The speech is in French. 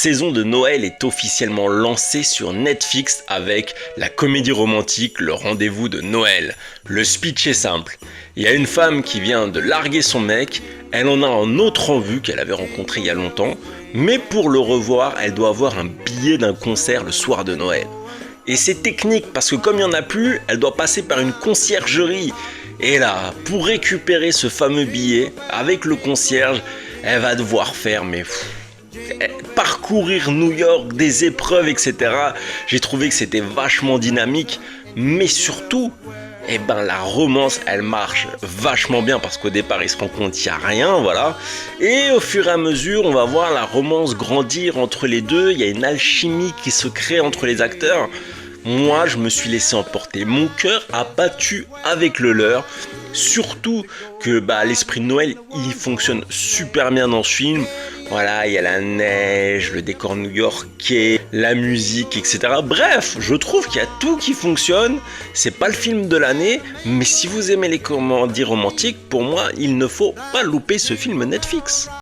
saison de Noël est officiellement lancée sur Netflix avec la comédie romantique Le Rendez-vous de Noël. Le speech est simple. Il y a une femme qui vient de larguer son mec, elle en a un autre en vue qu'elle avait rencontré il y a longtemps, mais pour le revoir, elle doit avoir un billet d'un concert le soir de Noël. Et c'est technique parce que comme il n'y en a plus, elle doit passer par une conciergerie. Et là, pour récupérer ce fameux billet, avec le concierge, elle va devoir faire parcourir New York, des épreuves, etc. J'ai trouvé que c'était vachement dynamique, mais surtout, la romance, elle marche vachement bien parce qu'au départ, ils se rendent compte qu'il n'y a rien, voilà. Et au fur et à mesure, on va voir la romance grandir entre les deux. Il y a une alchimie qui se crée entre les acteurs. Moi, je me suis laissé emporter. Mon cœur a battu avec le leur. Surtout que l'esprit de Noël, il fonctionne super bien dans ce film. Voilà, il y a la neige, le décor new-yorkais, la musique, etc. Bref, je trouve qu'il y a tout qui fonctionne. C'est pas le film de l'année, mais si vous aimez les comédies romantiques, pour moi, il ne faut pas louper ce film Netflix.